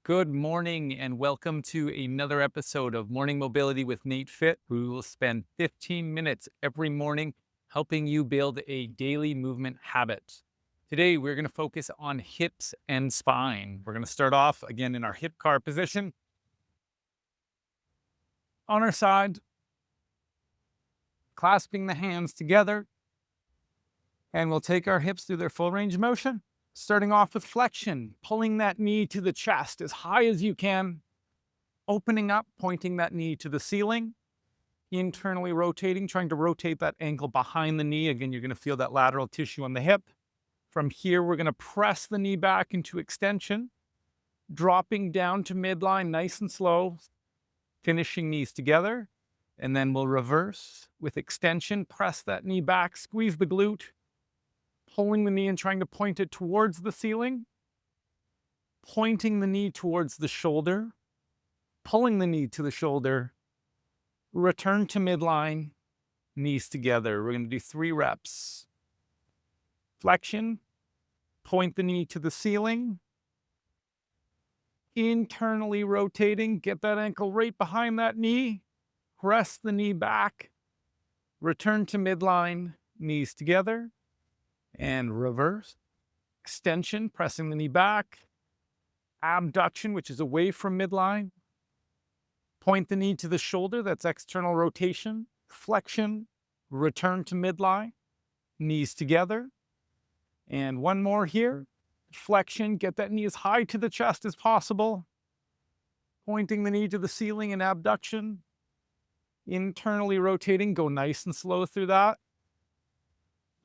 Good morning and welcome to another episode of Morning Mobility with NATEFIT. We will spend 15 minutes every morning helping you build a daily movement habit. Today, we're going to focus on hips and spine. We're going to start off again in our hip car position on our side, clasping the hands together, and we'll take our hips through their full range of motion. Starting off with flexion, pulling that knee to the chest as high as you can, opening up, pointing that knee to the ceiling, internally rotating, trying to rotate that ankle behind the knee. Again, you're going to feel that lateral tissue on the hip. From here, we're going to press the knee back into extension, dropping down to midline nice and slow, finishing knees together. And then we'll reverse with extension, press that knee back, squeeze the glute, pulling the knee and trying to point it towards the ceiling, pointing the knee towards the shoulder, pulling the knee to the shoulder, return to midline, knees together. We're going to do 3 reps. Flexion, point the knee to the ceiling, internally rotating, get that ankle right behind that knee, press the knee back, return to midline, knees together, and reverse. Extension, pressing the knee back, abduction, which is away from midline, point the knee to the shoulder, that's external rotation, flexion, return to midline, knees together. And one more here, flexion, get that knee as high to the chest as possible, pointing the knee to the ceiling and abduction, internally rotating, go nice and slow through that.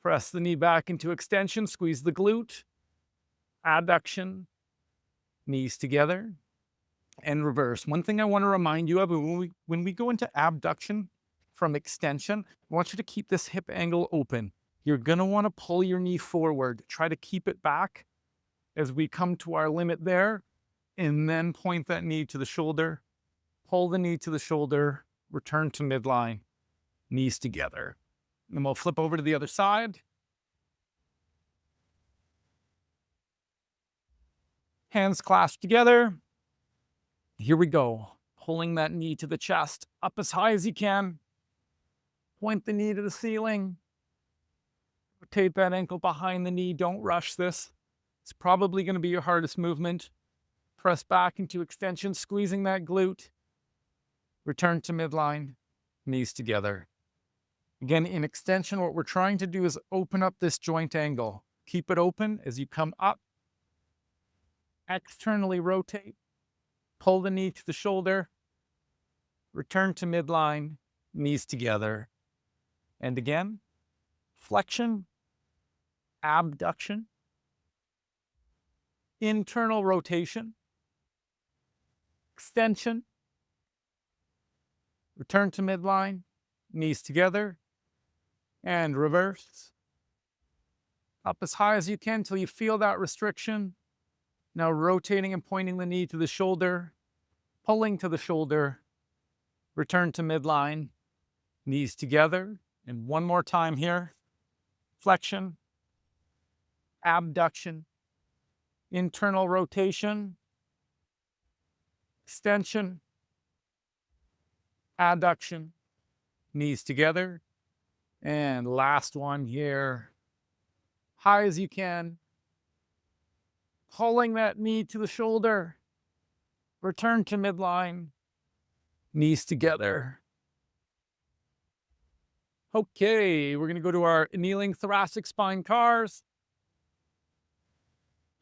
Press the knee back into extension, squeeze the glute, adduction, knees together, and reverse. One thing I want to remind you of, when we go into abduction from extension, I want you to keep this hip angle open. You're going to want to pull your knee forward. Try to keep it back as we come to our limit there, and then point that knee to the shoulder, pull the knee to the shoulder, return to midline, knees together. And then we'll flip over to the other side. Hands clasped together. Here we go. Pulling that knee to the chest, up as high as you can. Point the knee to the ceiling. Rotate that ankle behind the knee. Don't rush this. It's probably going to be your hardest movement. Press back into extension, squeezing that glute. Return to midline, knees together. Again, in extension, what we're trying to do is open up this joint angle. Keep it open as you come up. Externally rotate. Pull the knee to the shoulder. Return to midline, knees together. And again, flexion, abduction, internal rotation, extension, return to midline, knees together, and reverse. Up as high as you can until you feel that restriction. Now rotating and pointing the knee to the shoulder, pulling to the shoulder, return to midline, knees together. And one more time here. Flexion, abduction, internal rotation, extension, adduction, knees together. And last one here. High as you can. Pulling that knee to the shoulder. Return to midline. Knees together. Okay, we're going to go to our kneeling thoracic spine cars.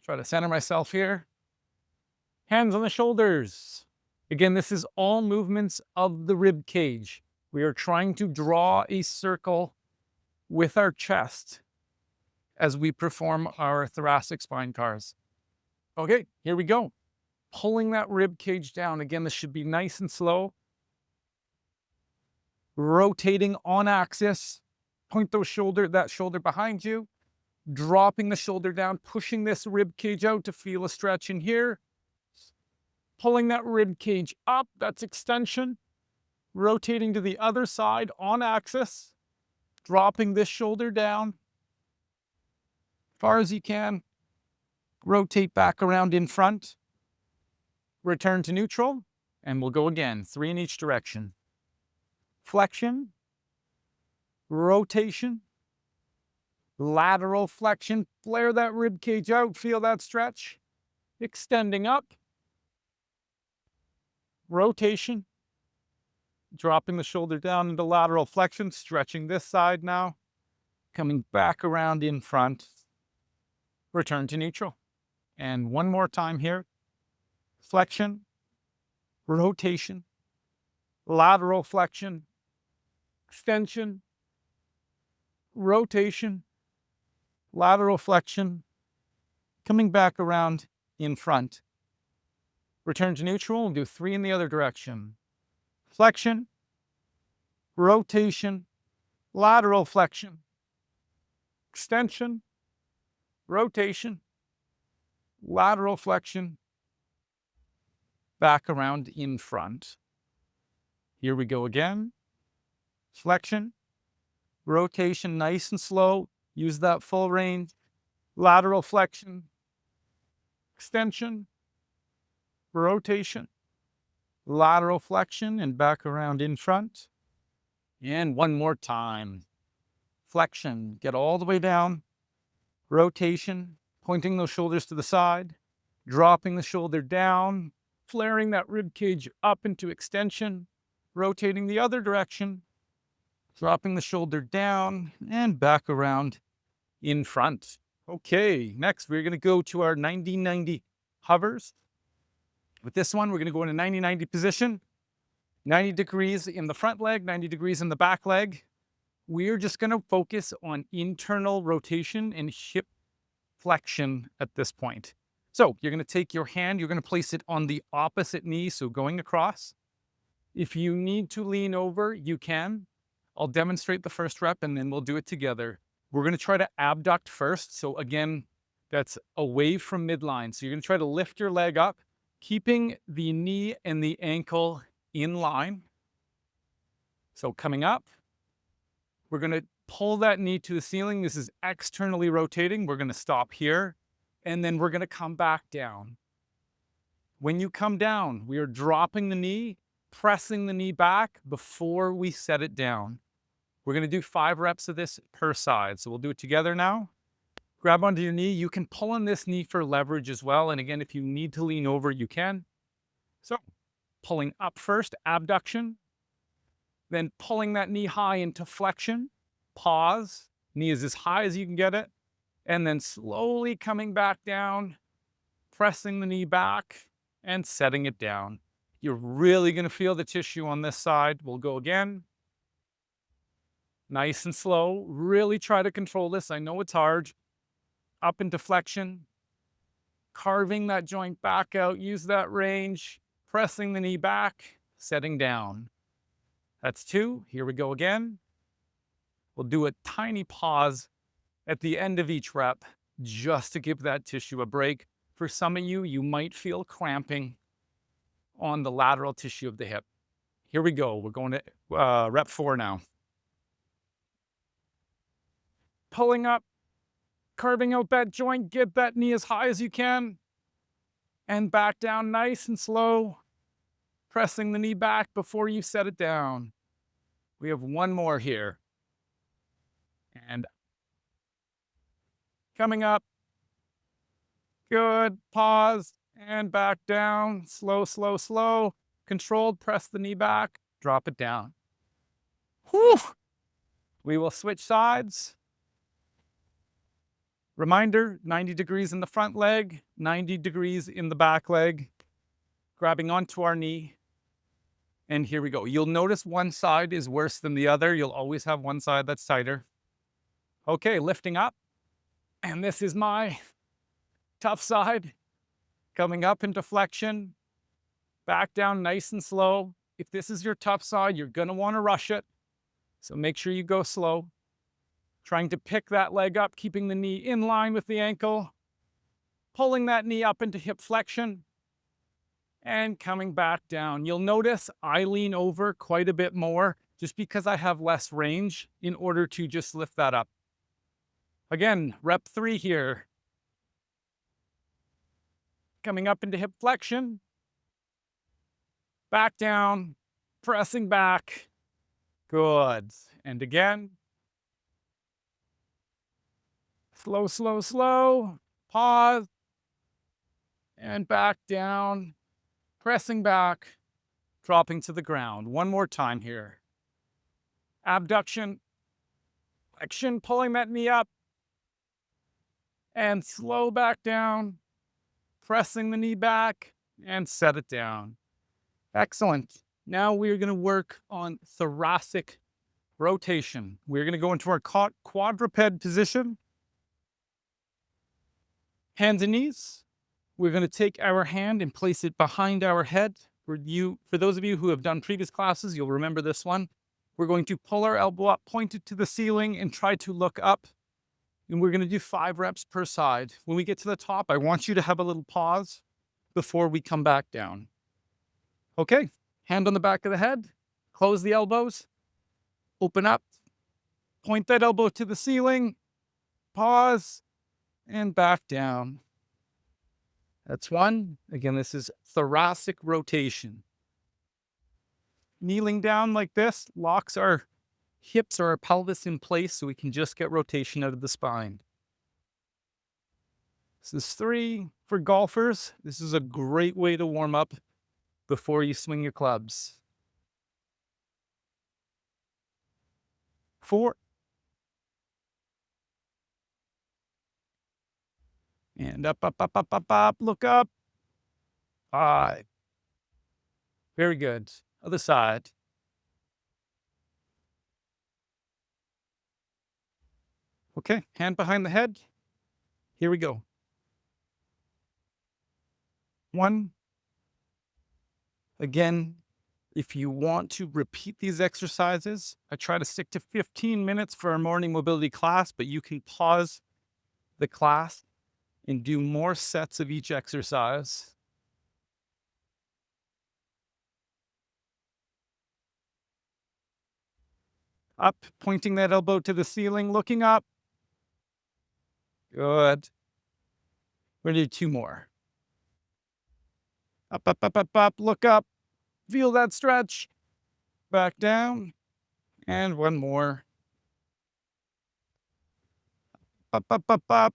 Try to center myself here. Hands on the shoulders. Again, this is all movements of the rib cage. We are trying to draw a circle with our chest as we perform our thoracic spine cars. Okay, here we go. Pulling that rib cage down. Again, this should be nice and slow. Rotating on axis. Point that shoulder behind you. Dropping the shoulder down, pushing this rib cage out to feel a stretch in here. Pulling that rib cage up, that's extension. Rotating to the other side on axis. Dropping this shoulder down. Far as you can. Rotate back around in front. return to neutral, and we'll go again, 3 in each direction. Flexion, rotation, lateral flexion, flare that rib cage out, feel that stretch, extending up, rotation, dropping the shoulder down into lateral flexion, stretching this side now, coming back around in front, return to neutral. And one more time here, flexion, rotation, lateral flexion, extension, rotation, lateral flexion, coming back around in front. Return to neutral, and do 3 in the other direction. Flexion, rotation, lateral flexion, extension, rotation, lateral flexion, back around in front. Here we go again. Flexion, rotation, nice and slow. Use that full range. Lateral flexion, extension, rotation, lateral flexion, and back around in front. And one more time. Flexion, get all the way down. Rotation, pointing those shoulders to the side, dropping the shoulder down, flaring that rib cage up into extension, rotating the other direction, dropping the shoulder down, and back around in front. Okay, next we're going to go to our 90-90 hovers. With this one, we're going to go in a 90-90 position, 90 degrees in the front leg, 90 degrees in the back leg. We're just going to focus on internal rotation and hip flexion at this point. So you're going to take your hand, you're going to place it on the opposite knee, so going across. If you need to lean over, you can. I'll demonstrate the first rep and then we'll do it together. We're going to try to abduct first. So again, that's away from midline. So you're going to try to lift your leg up, keeping the knee and the ankle in line. So coming up, we're going to pull that knee to the ceiling. This is externally rotating. We're going to stop here, and then we're going to come back down. When you come down, we are dropping the knee, pressing the knee back before we set it down. We're going to do 5 reps of this per side. So we'll do it together now. Grab onto your knee. You can pull on this knee for leverage as well. And again, if you need to lean over, you can. So pulling up first, abduction. Then pulling that knee high into flexion. Pause. Knee is as high as you can get it. And then slowly coming back down, pressing the knee back and setting it down. You're really going to feel the tissue on this side. We'll go again. Nice and slow. Really try to control this. I know it's hard. Up into flexion. Carving that joint back out. Use that range. Pressing the knee back. Setting down. That's 2. Here we go again. We'll do a tiny pause at the end of each rep just to give that tissue a break. For some of you, you might feel cramping on the lateral tissue of the hip. Here we go. We're going to rep 4 now. Pulling up, carving out that joint, get that knee as high as you can, and back down nice and slow, pressing the knee back before you set it down. We have one more here. And coming up. Good. Pause and back down. Slow, slow, slow. Controlled. Press the knee back. Drop it down. Whew. We will switch sides. Reminder, 90 degrees in the front leg, 90 degrees in the back leg. Grabbing onto our knee. And here we go. You'll notice one side is worse than the other. You'll always have one side that's tighter. Okay, lifting up. And this is my tough side. Coming up into flexion. Back down nice and slow. If this is your tough side, you're going to want to rush it. So make sure you go slow. Trying to pick that leg up, keeping the knee in line with the ankle. Pulling that knee up into hip flexion. And coming back down. You'll notice I lean over quite a bit more just because I have less range in order to just lift that up. Again, rep 3 here. Coming up into hip flexion. Back down, pressing back. Good. And again. Slow, slow, slow. Pause. And back down, pressing back, dropping to the ground. One more time here. Abduction, flexion, pulling that knee up, and slow back down, pressing the knee back, and set it down. Excellent. Now we're going to work on thoracic rotation. We're going to go into our quadruped position. Hands and knees. We're going to take our hand and place it behind our head. For those of you who have done previous classes, you'll remember this one. We're going to pull our elbow up, point it to the ceiling, and try to look up. And we're going to do 5 reps per side. When we get to the top, I want you to have a little pause before we come back down. Okay, hand on the back of the head, close the elbows, open up, point that elbow to the ceiling, pause, and back down. That's one. Again, this is thoracic rotation. Kneeling down like this locks our hips or our pelvis in place so we can just get rotation out of the spine. This is 3. For golfers, this is a great way to warm up before you swing your clubs. 4. And up, up, up, up, up, up, look up. 5. Very good. Other side. Okay, hand behind the head. Here we go. 1. Again, if you want to repeat these exercises, I try to stick to 15 minutes for our morning mobility class, but you can pause the class and do more sets of each exercise. Up, pointing that elbow to the ceiling, looking up. Good. We're gonna do 2 more. Up, up, up, up, up, look up. Feel that stretch. Back down. And 1 more. Up, up, up, up.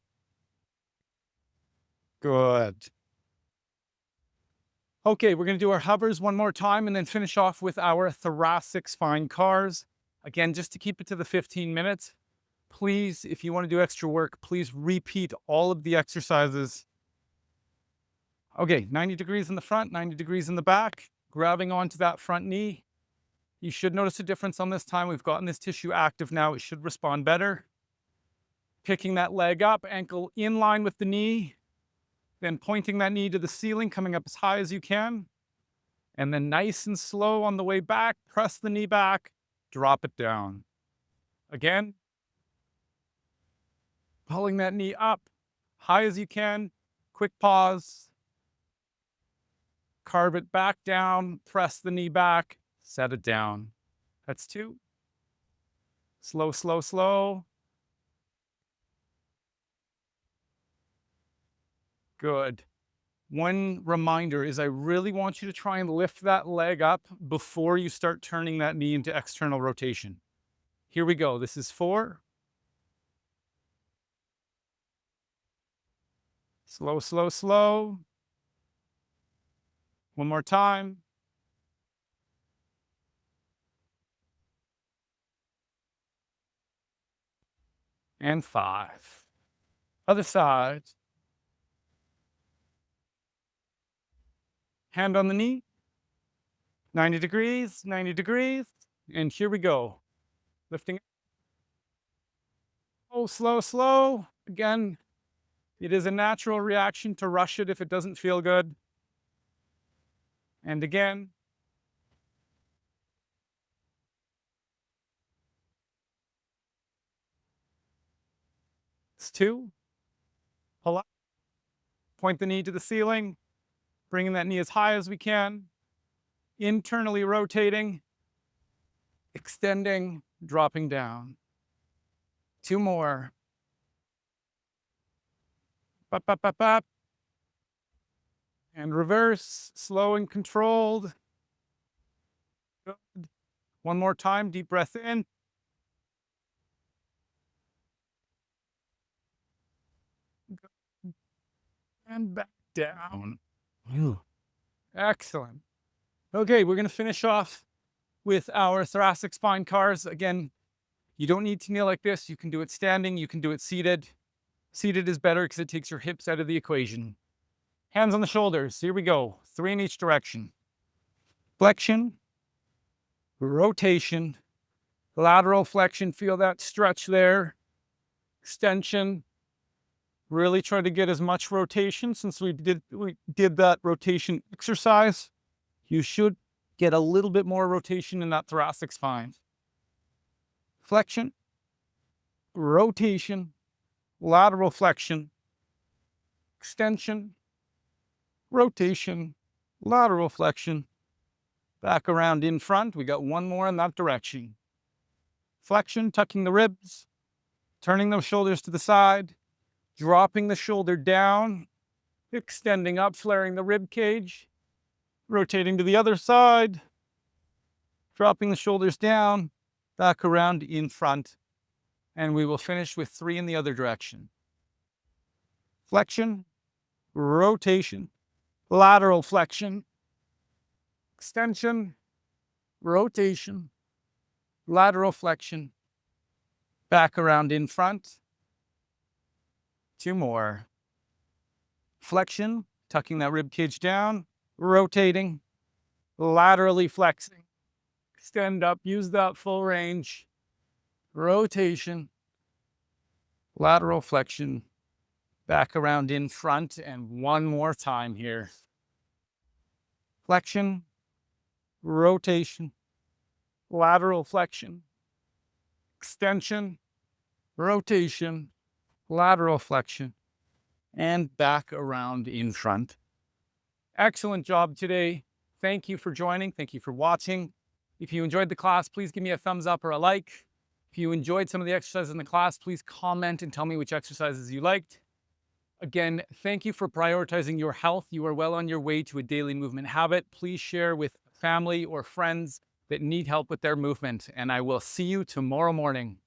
Good. Okay, we're gonna do our hovers 1 more time and then finish off with our thoracic spine cars. Again, just to keep it to the 15 minutes, please, if you wanna do extra work, please repeat all of the exercises. Okay, 90 degrees in the front, 90 degrees in the back, grabbing onto that front knee. You should notice a difference on this time. We've gotten this tissue active now. It should respond better. Picking that leg up, ankle in line with the knee, then pointing that knee to the ceiling, coming up as high as you can. And then nice and slow on the way back, press the knee back, drop it down. Again, pulling that knee up, high as you can, quick pause, carve it back down, press the knee back, set it down. That's 2. Slow, slow, slow. Good. One reminder is I really want you to try and lift that leg up before you start turning that knee into external rotation. Here we go. This is 4. Slow, slow, slow. 1 more time. And 5. Other side. Hand on the knee. 90 degrees, 90 degrees. And here we go. Lifting. Oh, slow, slow. Again, it is a natural reaction to rush it if it doesn't feel good. And again. It's 2. Pull up. Point the knee to the ceiling. Bringing that knee as high as we can. Internally rotating. Extending, dropping down. 2 more. Up, up, up, up. And reverse, slow and controlled. Good. One more time, deep breath in. And back down. Phew. Excellent. Okay, we're going to finish off with our thoracic spine cars. Again, you don't need to kneel like this. You can do it standing. You can do it seated. Seated is better because it takes your hips out of the equation. Hands on the shoulders. Here we go. 3 in each direction. Flexion, rotation, lateral flexion. Feel that stretch there. Extension. Really try to get as much rotation since we did that rotation exercise. You should get a little bit more rotation in that thoracic spine. Flexion, rotation, lateral flexion, extension, rotation, lateral flexion, back around in front. We got one more in that direction. Flexion, tucking the ribs, turning those shoulders to the side, dropping the shoulder down, extending up, flaring the rib cage, rotating to the other side, dropping the shoulders down, back around in front, and we will finish with 3 in the other direction. Flexion, rotation, lateral flexion, extension, rotation, lateral flexion, back around in front. 2 more. Flexion, tucking that rib cage down, rotating, laterally flexing, extend up, use that full range, rotation, lateral flexion, back around in front, and one more time here. Flexion, rotation, lateral flexion, extension, rotation, lateral flexion, and back around in front. Excellent job today. Thank you for joining. Thank you for watching. If you enjoyed the class, please give me a thumbs up or a like. If you enjoyed some of the exercises in the class, please comment and tell me which exercises you liked. Again, thank you for prioritizing your health. You are well on your way to a daily movement habit. Please share with family or friends that need help with their movement, and I will see you tomorrow morning.